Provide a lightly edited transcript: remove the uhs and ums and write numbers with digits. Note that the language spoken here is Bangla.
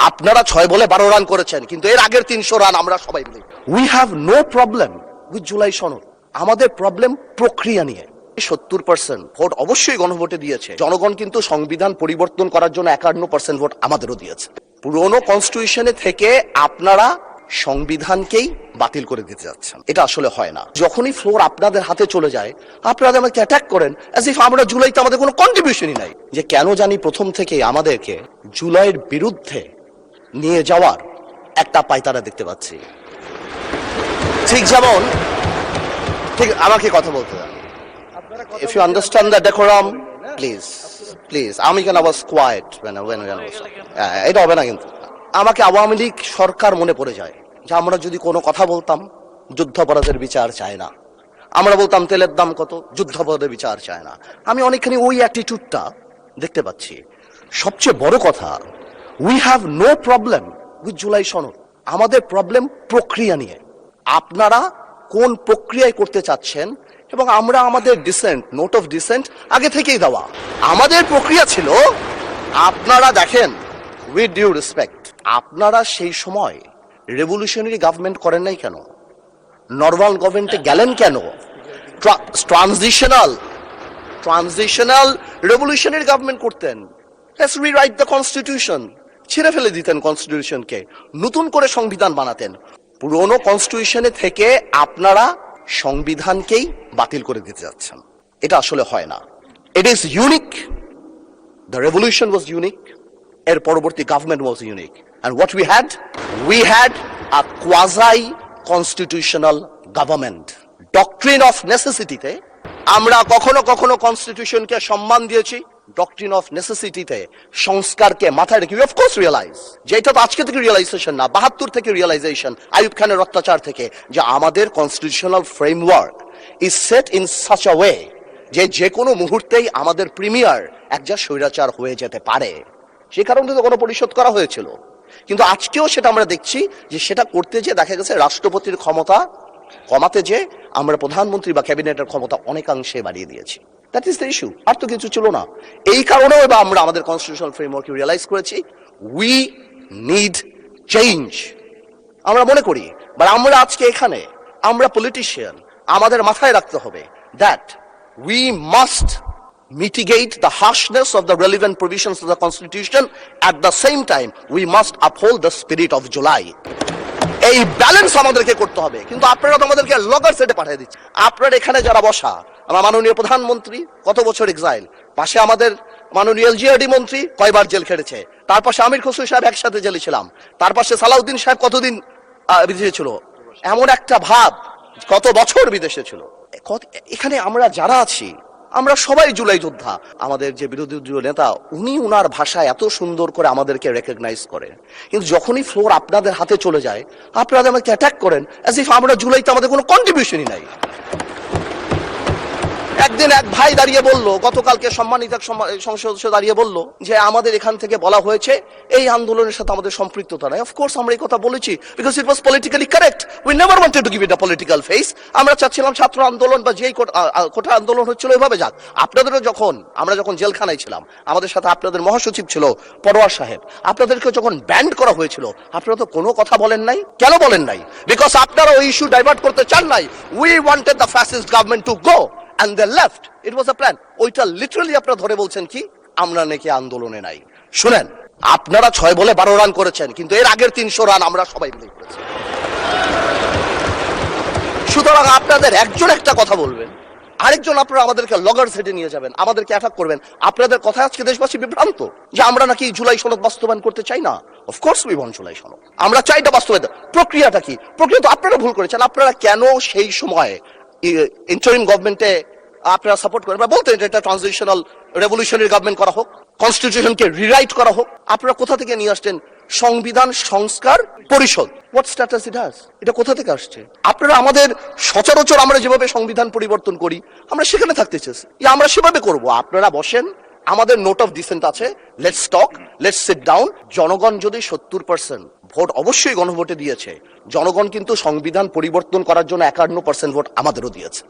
আপনারা ৬ বলে ১২ রান করেছেন, কিন্তু এর আগের ৩০০ রান আমরা সবাই মিলে। We have no problem with July সনদ। আমাদের প্রবলেম প্রক্রিয়া নিয়ে। ৭০% ভোট অবশ্যই গণভোটে দিয়েছে জনগণ, কিন্তু সংবিধান পরিবর্তন করার জন্য ৫১% ভোট আমাদেরও দিয়েছে। পুরনো কনস্টিটিউশনে থেকে আপনারা সংবিধানকেই বাতিল করে দিতে যাচ্ছেন, এটা আসলে হয় না। যখনই ফ্লোর আপনাদের হাতে চলে যায়, আপনারা আমাকে অ্যাটাক করেন অ্যাজ ইফ আমরা জুলাইতে আমাদের কোনো কন্ট্রিবিউশনই নাই। যে কেন জানি প্রথম থেকেই আমাদেরকে জুলাইয়ের বিরুদ্ধে নিয়ে যাওয়ার একটা পায়তারা দেখতে পাচ্ছি। ঠিক যেমন, ঠিক আমাকে কথা বলতে দেন। If you understand the decorum, please. আমি কেন was quiet when এটা হবে না। কিন্তু আমাকে আওয়ামী লীগ সরকার মনে পড়ে যায় যে আমরা যদি কোনো কথা বলতাম যুদ্ধাপরাধের বিচার চায় না, আমরা বলতাম তেলের দাম কত, যুদ্ধাপরাধের বিচার চায় না। আমি অনেকখানি ওই অ্যাটিটিউডটা দেখতে পাচ্ছি। সবচেয়ে বড় কথা, we have no problem with July সনদ। আমাদের প্রবলেম প্রক্রিয়া নিয়ে। আপনারা কোন প্রক্রিয়ায় করতে চাচ্ছেন, এবং আমরা আমাদের ডিসেন্ট, নোট অফ ডিসেন্ট আগে থেকেই দেওয়া। আমাদের প্রক্রিয়া ছিল, আপনারা দেখেন, উইথ ডিউ রেসপেক্ট, আপনারা সেই সময় রেভলিউশনারি গভর্নমেন্ট করেন নাই কেন? নর্মাল গভর্নমেন্টে গেলেন কেন? ট্রানজিশনাল রেভলিউশনারি গভর্নমেন্ট করতেন। লেটস রিরাইট দ্য কনস্টিটিউশন, ছিঁড়ে ফেলে দিতেন কনস্টিটিউশনকে, নতুন করে সংবিধান বানাতেন। পুরনো কনস্টিটিউশনে থেকে আপনারা সংবিধানকেই বাতিল করে দিতে যাচ্ছেন, এটা আসলে হয় না। It is unique, the revolution was unique, এর পরবর্তী government was unique, and what we had a quasi constitutional government. Doctrine of নেসেসিটিতে আমরা কখনো কখনো কনস্টিটিউশনকে সম্মান দিয়েছি, ডক্ট্রিন অফ নেসেসিটিতে সংস্কারকে মাথায় রেখে অফ কোর্স রিয়েলাইজ, যে এটা তো আজকে থেকে রিয়েলাইজেশন না, ৭২ থেকে রিয়েলাইজেশন, আইয়ুব খানের অত্যাচার থেকে, যে আমাদের constitutional framework is set in such a way যে কোনো মুহূর্তেই আমাদের প্রিমিয়ার একজন স্বৈরাচার হয়ে যেতে পারে। সে কারণে তো গণপরিষদ করা হয়েছিল। কিন্তু আজকেও সেটা আমরা দেখছি যে সেটা করতে যে দেখা গেছে রাষ্ট্রপতির ক্ষমতা কমাতে যে আমরা প্রধানমন্ত্রী বা ক্যাবিনেটের ক্ষমতা অনেকাংশে বাড়িয়ে দিয়েছি। দ্যাট ইজ দ্য ইস্যু, আর তো কিছু ছিল না। এই কারণেও এবার আমরা আমাদের কনস্টিটিউশনাল ফ্রেমওয়ার্ক রিয়েলাইজ করেছি, উই নিড চেঞ্জ। আমরা মনে করি, বাট আমরা আজকে এখানে, আমরা পলিটিশিয়ান, আমাদের মাথায় রাখতে হবে that we must mitigate the harshness of the relevant provisions of the Constitution. At the same time, we must uphold the spirit of July. এই ব্যালেন্স আমাদেরকে করতে হবে। কিন্তু আপনারা তো আমাদেরকে লগর সেটে পাঠিয়ে দিচ্ছেন। আপনারা এখানে যারা বসা, আমার মাননীয় প্রধানমন্ত্রী কত বছর এক্সাইল, পাশে আমাদের মাননীয় এলজিআরডি মন্ত্রী কয়বার জেল খেটেছে, তার পাশে আমির খসরু সাহেব একসাথে জেলে ছিলাম, তার পাশে সালাউদ্দিন সাহেব কতদিন বিদেশে ছিল, এমন একটা ভাব কত বছর বিদেশে ছিল। এখানে আমরা যারা আছি, আমরা সবাই জুলাই যোদ্ধা। আমাদের যে বিরোধী দলীয় নেতা, উনি উনার ভাষায় এত সুন্দর করে আমাদেরকে রেকগনাইজ করেন, কিন্তু যখনই ফ্লোর আপনাদের হাতে চলে যায়, আপনারা আমাকে অ্যাটাক করেন অ্যাজ ইফ আমরা জুলাইতে আমাদের কোনো কন্ট্রিবিউশনই নাই। একদিন এক ভাই দাঁড়িয়ে বলল, গতকালকে সম্মানিত সংসদ সদস্য দাঁড়িয়ে বলল যে আমাদের এখান থেকে বলা হয়েছে এই আন্দোলনের সাথে আমাদের সম্পৃক্ততা নাই। অফকোর্স আমরা এই কথা বলেছি, because it was politically correct. We never wanted to give it a political face. আমরা চাচ্ছিলাম ছাত্র আন্দোলন বা যেই কোটা আন্দোলন হচ্ছিল ওইভাবে যাক। আপনাদেরও আমরা যখন জেলখানায় ছিলাম, আমাদের সাথে আপনাদের মহাসচিব ছিল পরোয়ার সাহেব, আপনাদেরকে যখন ব্যান্ড করা হয়েছিল, আপনারা তো কোনো কথা বলেন নাই। কেন বলেন নাই? বিকজ আপনারা ওই ইস্যু ডাইভার্ট করতে চান নাই। We wanted the fascist government to go and they left. It was a plan. ওইটা লিটারালি আপনারা ধরে বলছেন কি আমরা নাকি আন্দোলনে নাই। শুনেন, আপনারা ৬ বলে ১২ রান করেছেন, কিন্তু এর আগের ৩০০ রান আমরা সবাই মিলে করেছি। সুতরাং আপনাদের একজন একটা কথা বলবেন, আরেকজন আপনারা আমাদেরকে লগর সেটে নিয়ে যাবেন, আমাদেরকে অ্যাটাক করবেন। আপনাদের কথা আজকে দেশবাসী বিভ্রান্ত যে আমরা নাকি জুলাই সনদ বাস্তবায়ন করতে চাই না। অফকোর্স উই ওয়ান্ট জুলাই সনদ, আমরা চাই এটা বাস্তবায়ন। প্রক্রিয়াটা কি? প্রক্রিয়া তো আপনারা ভুল করেছেন। আপনারা কেন সেই সময় ইন্টারিম গভর্নমেন্টে আপনারা সাপোর্ট করেন, বলতেন এটা ট্রানজিশনাল রেভলিউশনারি গভর্নমেন্ট করা হোক, কনস্টিটিউশনকে রিরাইট করা হোক। আপনারা কোথা থেকে নিয়ে আসছেন সংবিধান সংস্কার পরিষদ? What status it has? এটা কোথা থেকে আসছে? আপনারা আমাদের সচরাচর আমরা যেভাবে সংবিধান পরিবর্তন করি, আমরা সেখানে থাকতে চাইছি, আমরা সেভাবে করব। আপনারা বসেন, আমাদের নোট অফ ডিসেন্ট আছে, let's talk, let's sit down. জনগণ যদি ৭০% ভোট অবশ্যই গণভোটে দিয়েছে, জনগণ কিন্তু সংবিধান পরিবর্তন করার জন্য ৫১% ভোট আমাদেরও দিয়েছে।